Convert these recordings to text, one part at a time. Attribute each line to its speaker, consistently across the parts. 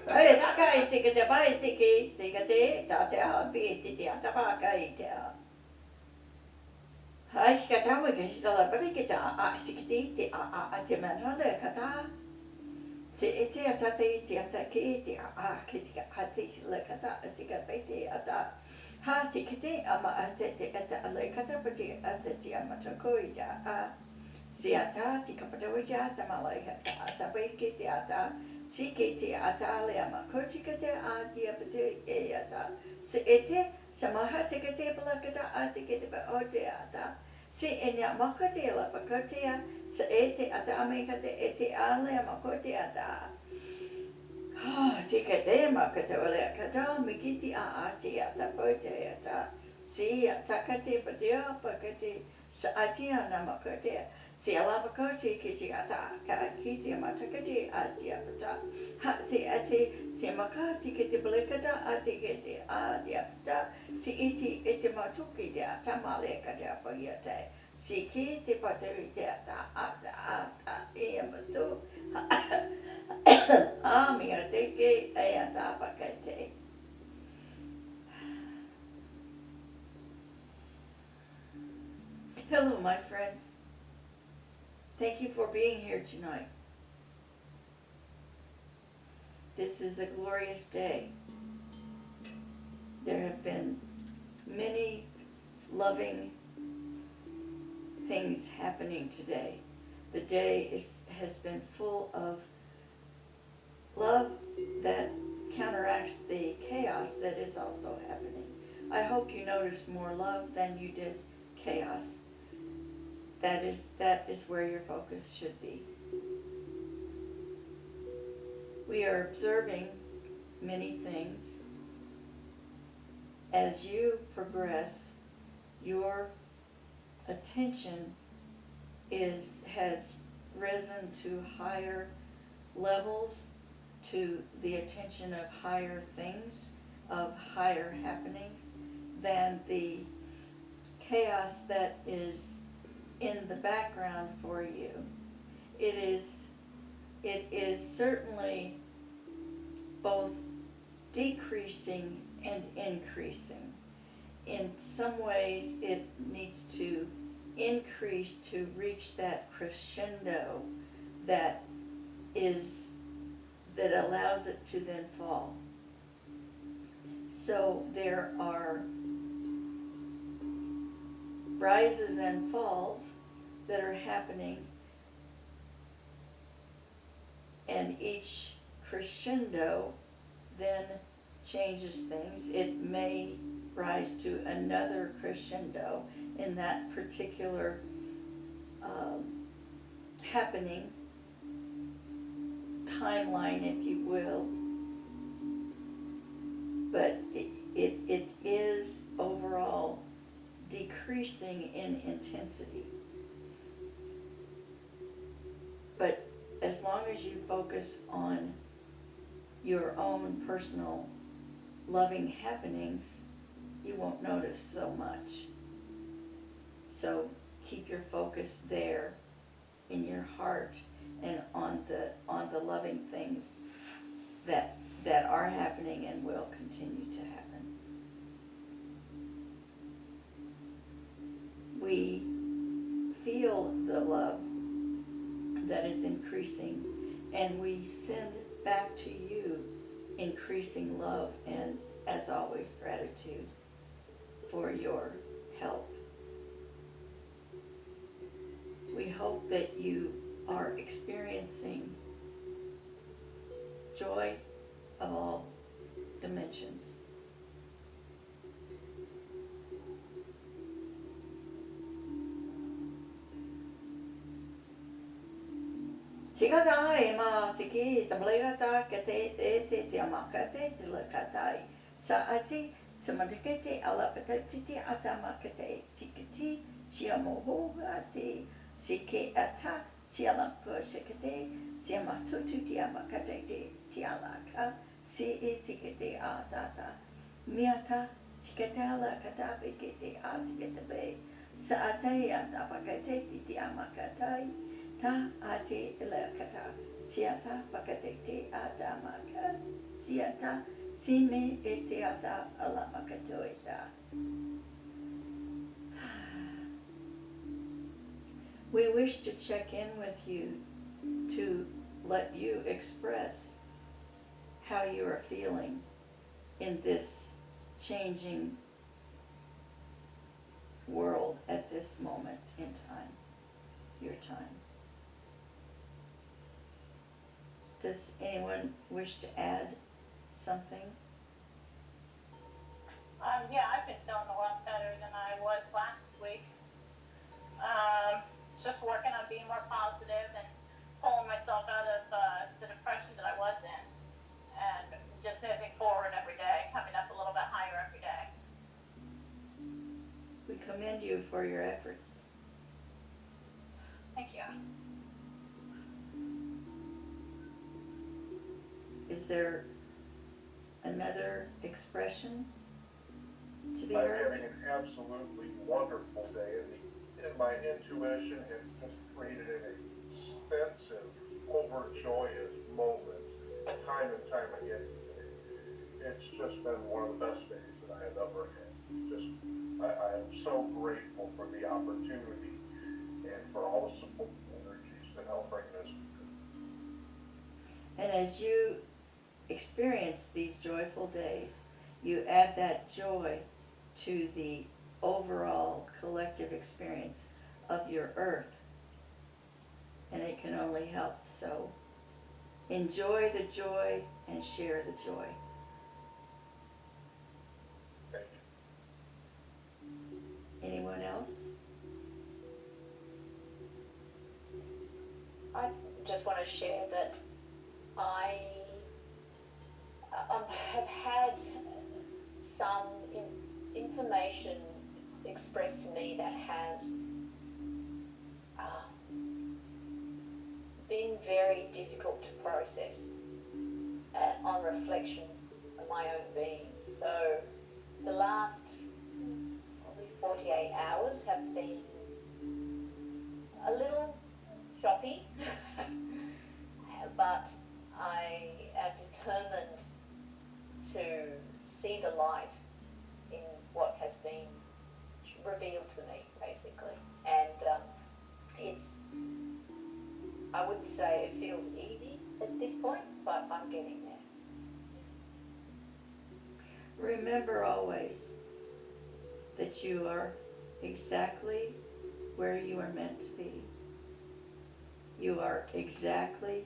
Speaker 1: Ai takai sika te pai siki sika te ta te a pi te a tapa kai te a. Ai ka tawa ke hita la pari ke ta a siki te a te manala ka ta. Te e te a tate te a ta ke te a ke te a te le ka ta sika pai te a ta. Ha te ke te ama a te a ta le ka ta pati a te a matako i ta a. Si a ta te kapatawa ja ta malai ka ta a sa pai ke te a ta. Si ke te ata le ama kochi ka te a te apate e ata. Si e te, sa maha te ka te pala ka ta a te ke te pa o te ata. Si e nia maka te la pa ka te a, sa e te ata ame ka te e te a le ama ko te ata. Si ka te maka te ole a ka ta, mi ki te a te ata po te ata. Si a ta ka te pa te a pa ka te, sa a te a na maka te a. Si ala ko te ki te ata ka ki te mata ka te a te apata. Ha te ate si maka ti ke te balekata a te ke te a te apata. Si iti e te matuki te ata male ka te apa i te. Si ki te pateri te ata a e amatu. A mi a te ke e ata apa ka te. Hello my friends. Thank you for being here tonight. This is a glorious day. There have been many loving things happening today. The day has been full of love that counteracts the chaos that is also happening. I hope you noticed more love than you did chaos. That is where your focus should be. We are observing many things. As you progress, your attention has risen to higher levels, to the attention of higher things, of higher happenings, than the chaos that is in the background for you. It is certainly both decreasing and increasing. In some ways it needs to increase to reach that crescendo that allows it to then fall. So there are rises and falls that are happening, and each crescendo then changes things. It may rise to another crescendo in that particular happening timeline, if you will, but it is overall decreasing in intensity. But as long as you focus on your own personal loving happenings, you won't notice so much. So keep your focus there in your heart and on the loving things that are happening and will continue to happen. We feel the love that is increasing, and we send back to you increasing love and, as always, gratitude for your help. We hope that you are experiencing joy of all dimensions. Sikata e ma siki tamlegata kate te amakate te lakatai sa ati samadikete ala patati atamakate sikiti siamoho ati sike ata sialako sikete siamatutu ti amakate ti alaka si itikete atata Miata, Chikatala, Katapi, Kiti, Asikatabe, Saate, Atapakate, Amakatai, Ta, Ate, Elekata, Siata, Pakatete, Atamaka, Siata, Sime, Etiata, Alamakatoita. We wish to check in with you to let you express how you are feeling in this changing world at this moment in time, your time. Does anyone wish to add something?
Speaker 2: Yeah, I've been feeling a lot better than I was last week. Just working on being more positive and pulling myself out of the depression that I was in, and just moving forward every day, coming up a little bit higher every day.
Speaker 1: We commend you for your efforts.
Speaker 2: Thank you.
Speaker 1: Is there another expression to be
Speaker 3: I'm
Speaker 1: heard?
Speaker 3: having an absolutely wonderful day, and my intuition has just created an extensive, overjoyous moment time and time again. It's just been one of the best days that I have ever had. I am so grateful for the opportunity and for all the support and energies that help bring this.
Speaker 1: And as you experience these joyful days, you add that joy to the overall collective experience of your earth, and it can only help. So enjoy the joy and share the joy.
Speaker 3: Thank you.
Speaker 1: Anyone else?
Speaker 4: I just want to share that I have had some information expressed to me that has been very difficult to process on reflection of my own being. So the last probably 48 hours have been a little choppy, but I am determined to see the light in what has been revealed to me, basically. And I wouldn't say it feels easy at this point, but I'm getting there.
Speaker 1: Remember always that you are exactly where you are meant to be. You are exactly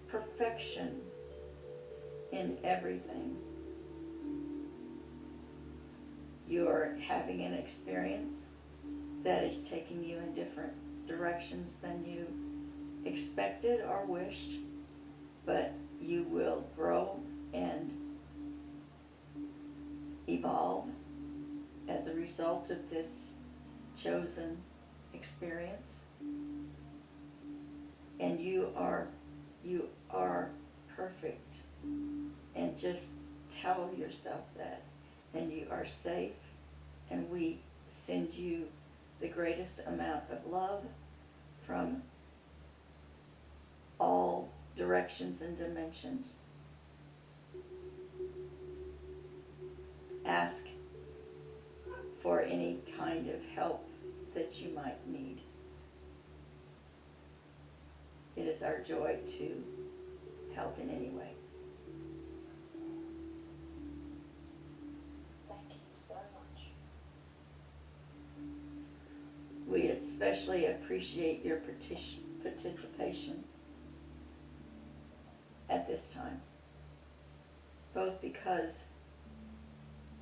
Speaker 1: perfection in everything. You are having an experience that is taking you in different directions than you expected or wished, but you will grow and evolve as a result of this chosen experience. And you are perfect, and just tell yourself that. And you are safe, and we send you the greatest amount of love from all directions and dimensions. Ask for any kind of help that you might need. It is our joy to help in any way.
Speaker 4: Thank you so much.
Speaker 1: We especially appreciate your participation at this time, both because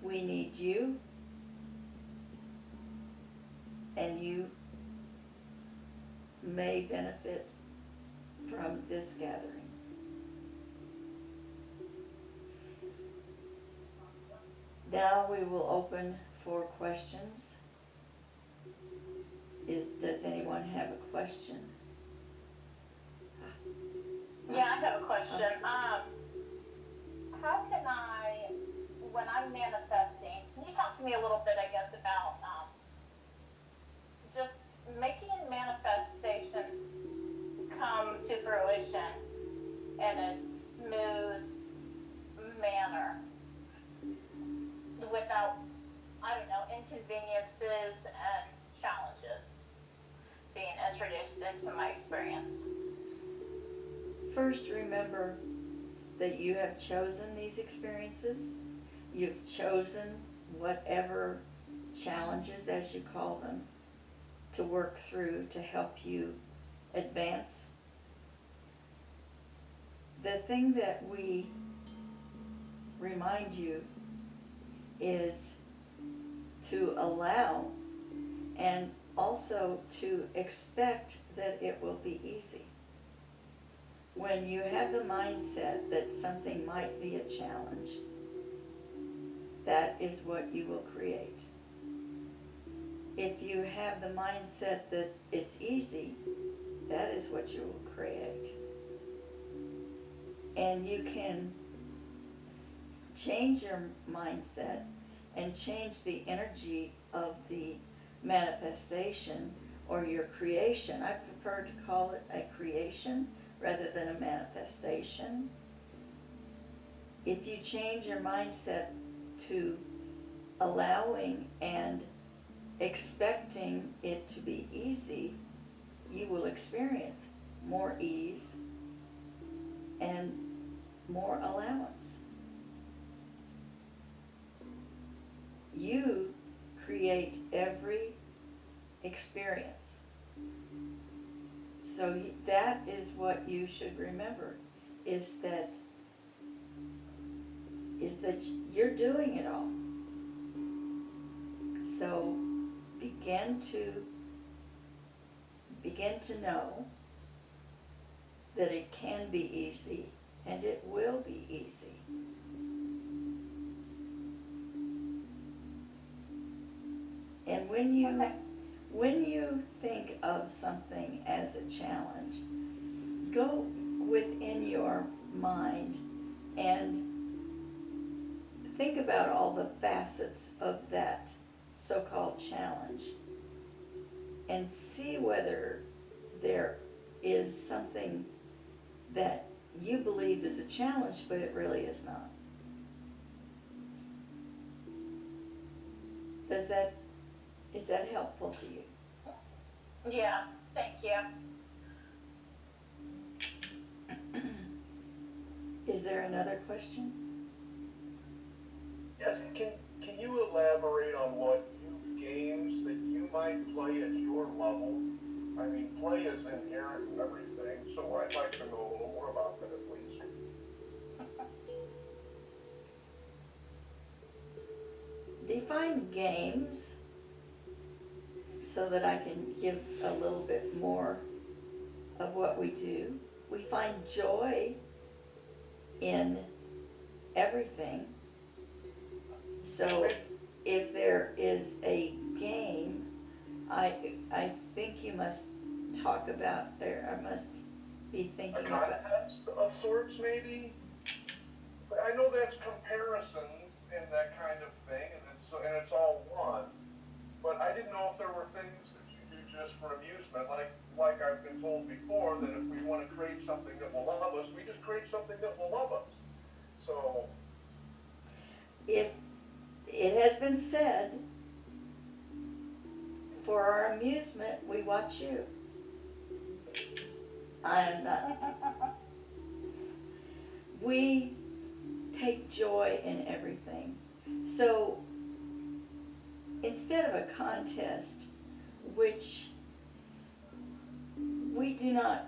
Speaker 1: we need you and you may benefit from this gathering. Now we will open for questions. Does anyone have a question?
Speaker 2: Yeah, I have a question. How can I, when I'm me a little bit, I guess, about just making manifestations come to fruition in a smooth manner without, I don't know, inconveniences and challenges being introduced into my experience.
Speaker 1: First, remember that you have chosen these experiences. You've chosen whatever challenges, as you call them, to work through to help you advance. The thing that we remind you is to allow and also to expect that it will be easy. When you have the mindset that something might be a challenge, that is what you will create. If you have the mindset that it's easy, that is what you will create. And you can change your mindset and change the energy of the manifestation or your creation. I prefer to call it a creation rather than a manifestation. If you change your mindset to allowing and expecting it to be easy, you will experience more ease and more allowance. You create every experience. So that is what you should remember, is that you're doing it all. So begin to know that it can be easy, and it will be easy. And when you think of something as a challenge, go within your mind and think about all the facets of that so-called challenge and see whether there is something that you believe is a challenge, but it really is not. Is that helpful to you?
Speaker 2: Yeah, thank you.
Speaker 1: Is there another question?
Speaker 3: Yes, can you elaborate on what new games that you might play at your level? I mean, play is inherent in everything, so I'd like to know a little more about that, please.
Speaker 1: Define games so that I can give a little bit more of what we do. We find joy in everything. So if there is a game, I think you must talk about there. I must be thinking
Speaker 3: A
Speaker 1: about
Speaker 3: contest of sorts, maybe? But I know that's comparisons and that kind of thing, and it's all one. But I didn't know if there were things that you do just for amusement, like I've been told before, that if we want to create something that will love us, we just create something that will love us. So,
Speaker 1: it has been said, for our amusement, we watch you. I am not. We take joy in everything. So instead of a contest, which we do not,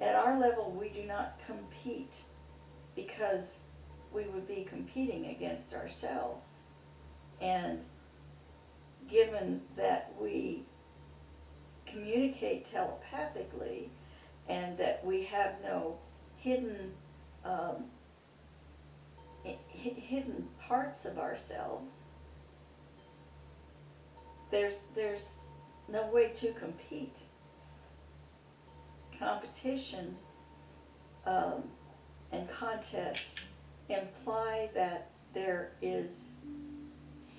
Speaker 1: at our level, we do not compete, because we would be competing against ourselves. And given that we communicate telepathically and that we have no hidden hidden parts of ourselves, there's no way to compete. Competition and contests imply that there is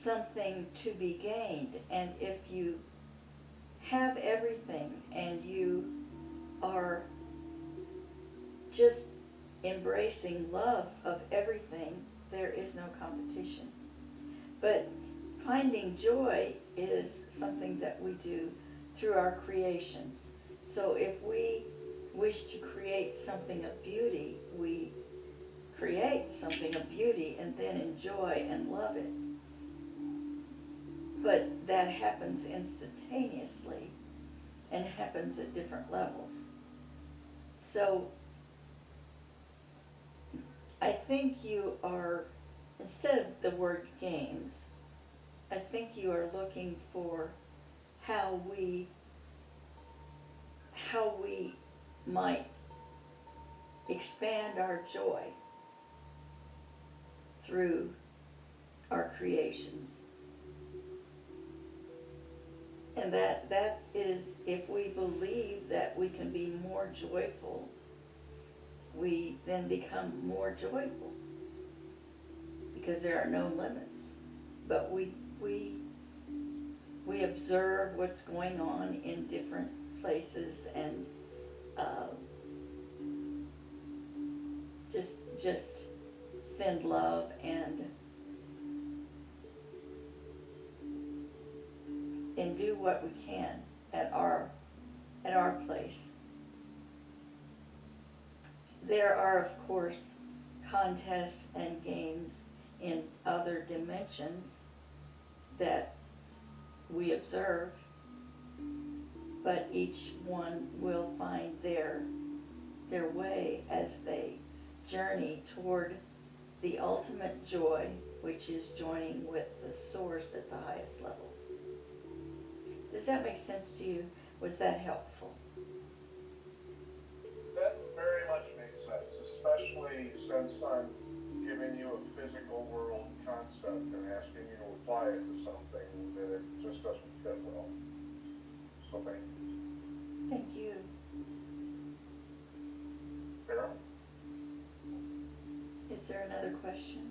Speaker 1: something to be gained. And if you have everything and you are just embracing love of everything, there is no competition. But finding joy is something that we do through our creations. So if we wish to create something of beauty, we create something of beauty and then enjoy and love it. But that happens instantaneously and happens at different levels. So I think you are, instead of the word games, I think you are looking for how we might expand our joy through our creations. And that is, if we believe that we can be more joyful, we then become more joyful because there are no limits. But we observe what's going on in different places and just send love and do what we can at our place. There are, of course, contests and games in other dimensions that we observe, but each one will find their way as they journey toward the ultimate joy, which is joining with the source at the highest level. Does that make sense to you? Was that helpful?
Speaker 3: That very much makes sense, especially since I'm giving you a physical world concept and asking you to apply it to something that it just doesn't fit well. So thank you.
Speaker 1: Thank you.
Speaker 3: Sarah?
Speaker 1: Is there another question?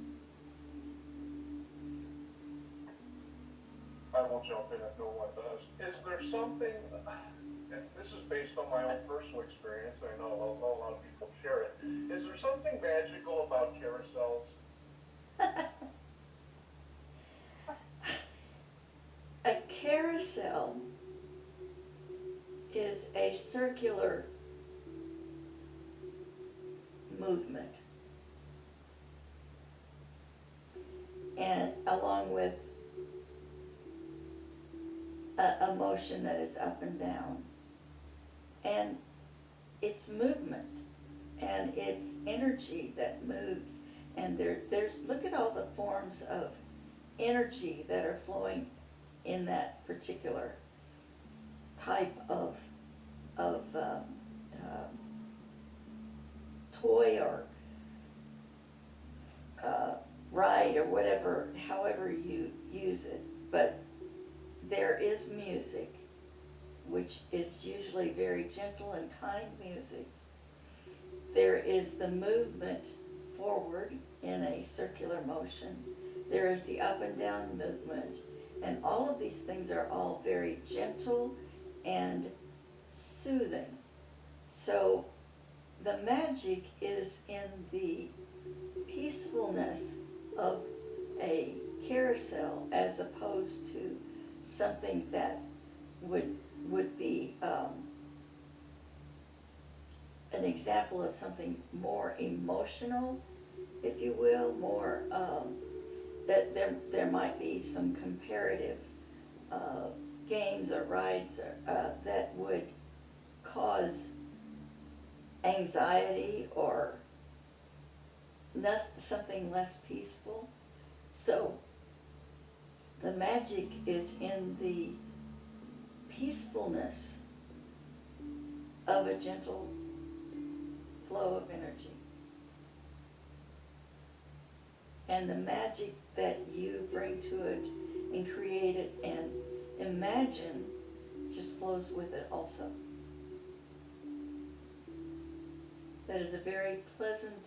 Speaker 3: I won't jump in if no one does. Is there something, and this is based on my own personal experience, I know a lot of people share it, is there something magical about carousels?
Speaker 1: A carousel is a circular movement, and along with a motion that is up and down, and it's movement and it's energy that moves, and there's look at all the forms of energy that are flowing in that particular type of toy or ride or whatever, however you use it. But there is music, which is usually very gentle and kind music. There is the movement forward in a circular motion. There is the up and down movement. And all of these things are all very gentle and soothing. So the magic is in the peacefulness of a carousel as opposed to something that would be an example of something more emotional, if you will, more that there might be some comparative games or rides that would cause anxiety or something less peaceful. So the magic is in the peacefulness of a gentle flow of energy. And the magic that you bring to it and create it and imagine just flows with it also. That is a very pleasant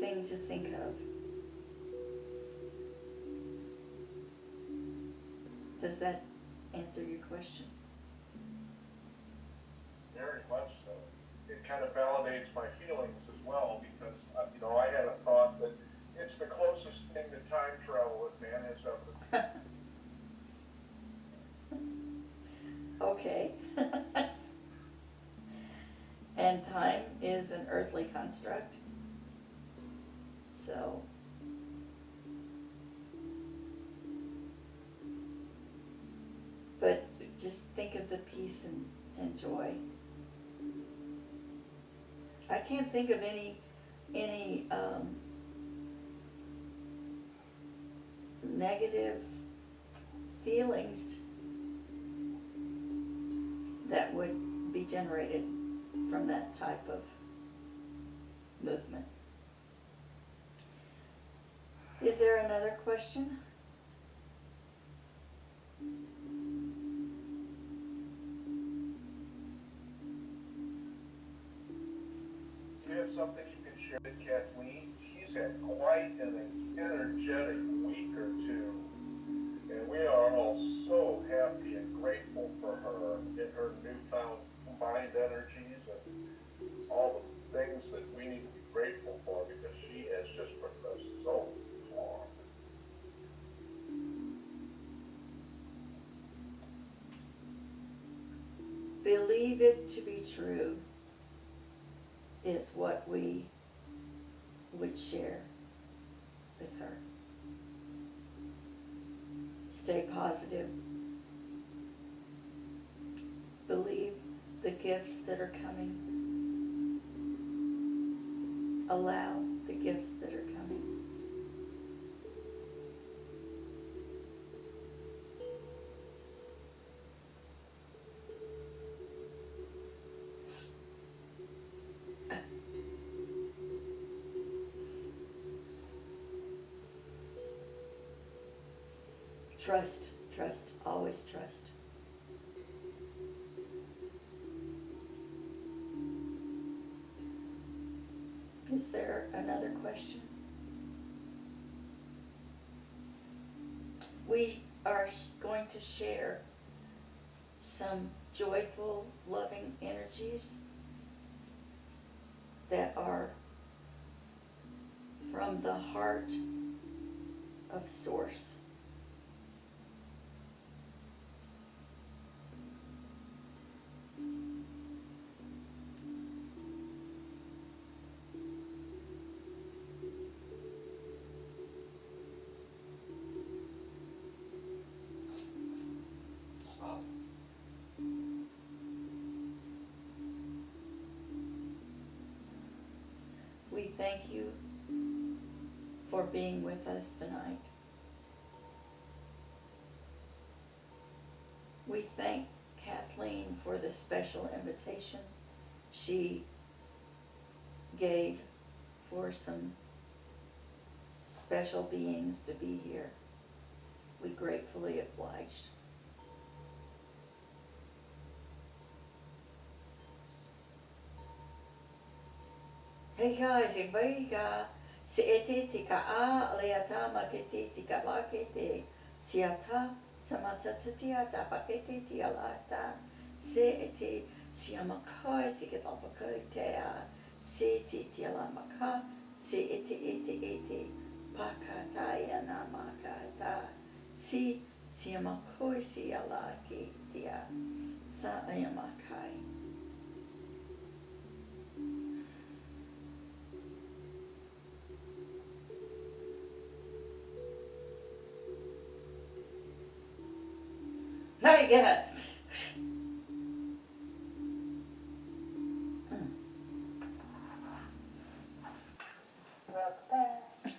Speaker 1: thing to think of. Does that answer your question?
Speaker 3: Very much so. It kind of validates my feelings as well because, I had a thought that it's the closest thing to time travel that man has ever.
Speaker 1: Okay. And time is an earthly construct. So, but just think of the peace and joy. I can't think of any negative feelings that would be generated from that type of movement. Is there another question?
Speaker 3: Do you have something you can share with Kathleen? She's had quite an energetic week or two, and we are all so happy and grateful for her and her newfound combined energies and all the things that we need to be grateful for because she has just progressed so far.
Speaker 1: Believe it to be true is what we would share with her. Stay positive. Believe the gifts that are coming. Allow the gifts that are coming. Trust, always trust. Is there another question? We are going to share some joyful, loving energies that are from the heart of Source. We thank you for being with us tonight. We thank Kathleen for the special invitation she gave for some special beings to be here. We gratefully obliged. Hei ka e vai ka se ete te ka a leata ma ke te ka wa ke te siata samata tatia pakete te alata se ete siamakai se ke tapakai te a se te te alamaka se ete pakataya na makata si siamakai si ala ke te a sa ayamakai. Now you get it.